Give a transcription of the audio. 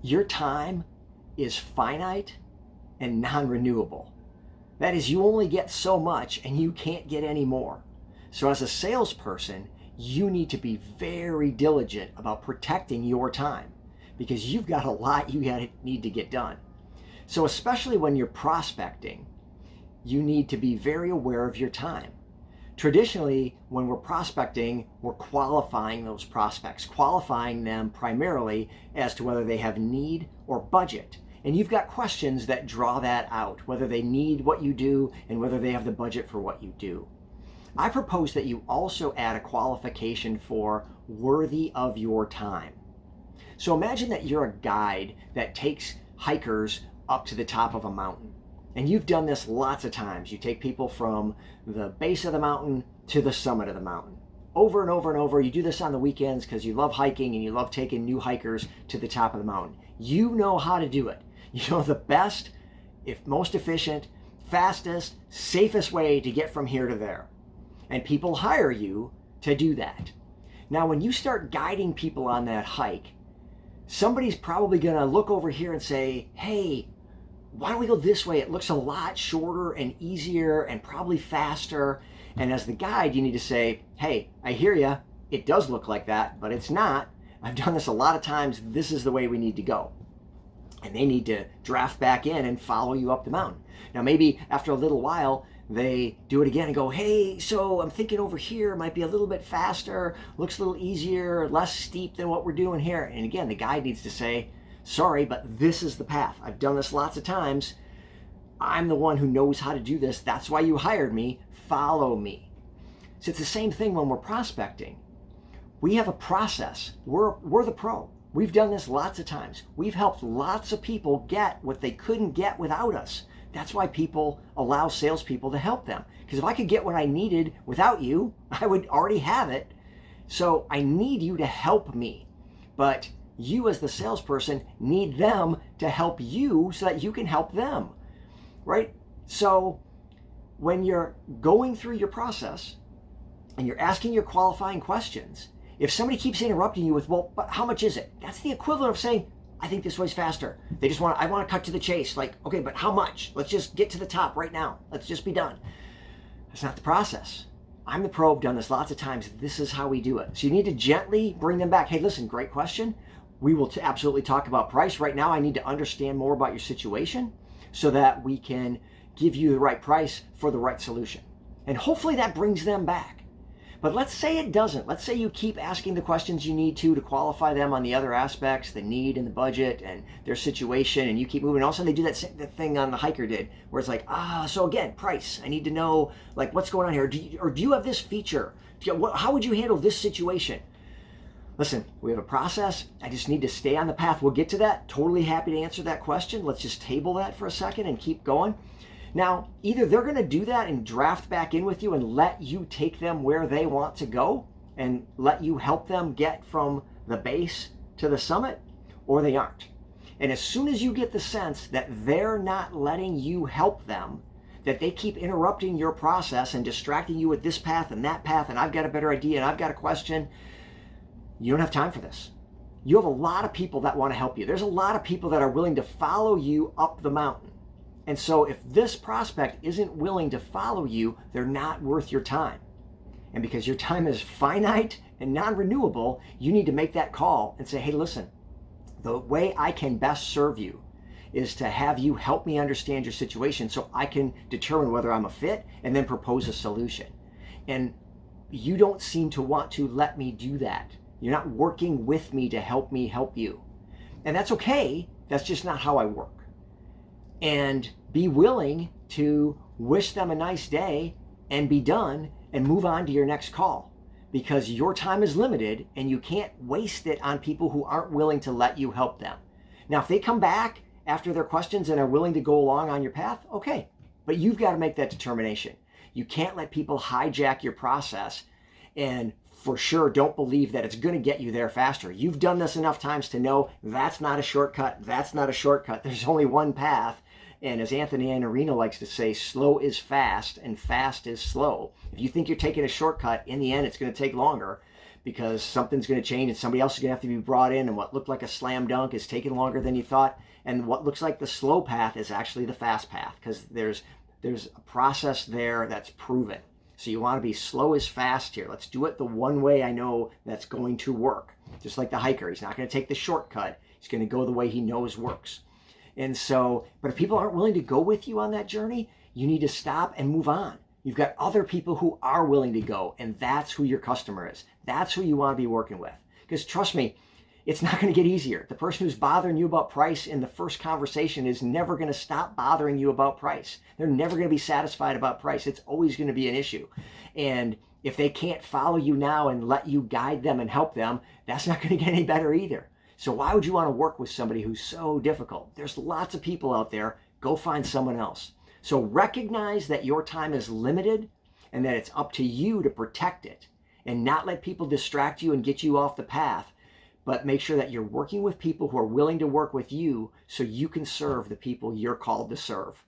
Your time is finite and non-renewable. That is, you only get so much and you can't get any more. So as a salesperson, you need to be very diligent about protecting your time because you've got a lot you need to get done. So especially when you're prospecting, you need to be very aware of your time. Traditionally, when we're prospecting, we're qualifying those prospects, qualifying them primarily as to whether they have need or budget. And you've got questions that draw that out, whether they need what you do and whether they have the budget for what you do. I propose that you also add a qualification for worthy of your time. So imagine that you're a guide that takes hikers up to the top of a mountain. And you've done this lots of times. You take people from the base of the mountain to the summit of the mountain. Over and over and over. You do this on the weekends because you love hiking and you love taking new hikers to the top of the mountain. You know how to do it. You know the best, if most efficient, fastest, safest way to get from here to there. And people hire you to do that. Now, when you start guiding people on that hike, somebody's probably going to look over here and say, hey, why don't we go this way? It looks a lot shorter and easier and probably faster. And as the guide, you need to say, hey, I hear you. It does look like that, but it's not. I've done this a lot of times. This is the way we need to go. And they need to draft back in and follow you up the mountain. Now, maybe after a little while, they do it again and go, hey, so I'm thinking over here might be a little bit faster, looks a little easier, less steep than what we're doing here. And again, the guide needs to say, sorry, but this is the path. I've done this lots of times. I'm the one who knows how to do this. That's why you hired me. Follow me. So it's the same thing when we're prospecting. We have a process. We're the pro. We've done this lots of times. We've helped lots of people get what they couldn't get without us. That's why people allow salespeople to help them. Because if I could get what I needed without you, I would already have it. So I need you to help me. But you as the salesperson need them to help you so that you can help them, right? So when you're going through your process and you're asking your qualifying questions, if somebody keeps interrupting you with, well, but how much is it? That's the equivalent of saying, I think this way's faster. I want to cut to the chase. Like, okay, but how much? Let's just get to the top right now. Let's just be done. That's not the process. I'm the pro, I've done this lots of times. This is how we do it. So you need to gently bring them back. Hey, listen, great question. We will absolutely talk about price. Right now, I need to understand more about your situation so that we can give you the right price for the right solution. And hopefully that brings them back. But let's say it doesn't. Let's say you keep asking the questions you need to qualify them on the other aspects, the need and the budget and their situation, and you keep moving. Also, they do that thing on the hiker did, where it's like, so again, price. I need to know, like, what's going on here. Do you have this feature? How would you handle this situation? Listen, we have a process. I just need to stay on the path. We'll get to that. Totally happy to answer that question. Let's just table that for a second and keep going. Now, either they're going to do that and draft back in with you and let you take them where they want to go and let you help them get from the base to the summit, or they aren't. And as soon as you get the sense that they're not letting you help them, that they keep interrupting your process and distracting you with this path and that path, and I've got a better idea and I've got a question, you don't have time for this. You have a lot of people that want to help you. There's a lot of people that are willing to follow you up the mountain. And so if this prospect isn't willing to follow you, they're not worth your time. And because your time is finite and non-renewable, you need to make that call and say, hey, listen, the way I can best serve you is to have you help me understand your situation so I can determine whether I'm a fit and then propose a solution. And you don't seem to want to let me do that. You're not working with me to help me help you. And that's okay. That's just not how I work. And be willing to wish them a nice day and be done and move on to your next call, because your time is limited and you can't waste it on people who aren't willing to let you help them. Now, if they come back after their questions and are willing to go along on your path, okay, but you've got to make that determination. You can't let people hijack your process, and for sure don't believe that it's going to get you there faster. You've done this enough times to know that's not a shortcut. That's not a shortcut. There's only one path. And as Anthony Iannarino likes to say, slow is fast and fast is slow. If you think you're taking a shortcut, in the end, it's going to take longer because something's going to change and somebody else is going to have to be brought in, and what looked like a slam dunk is taking longer than you thought, and what looks like the slow path is actually the fast path, because there's a process there that's proven. So you want to be slow is fast here. Let's do it the one way I know that's going to work. Just like the hiker, he's not going to take the shortcut. He's going to go the way he knows works. And so, but if people aren't willing to go with you on that journey, you need to stop and move on. You've got other people who are willing to go, and that's who your customer is. That's who you want to be working with. Because trust me, it's not going to get easier. The person who's bothering you about price in the first conversation is never going to stop bothering you about price. They're never going to be satisfied about price. It's always going to be an issue. And if they can't follow you now and let you guide them and help them, that's not going to get any better either. So why would you want to work with somebody who's so difficult? There's lots of people out there. Go find someone else. So recognize that your time is limited and that it's up to you to protect it and not let people distract you and get you off the path, but make sure that you're working with people who are willing to work with you so you can serve the people you're called to serve.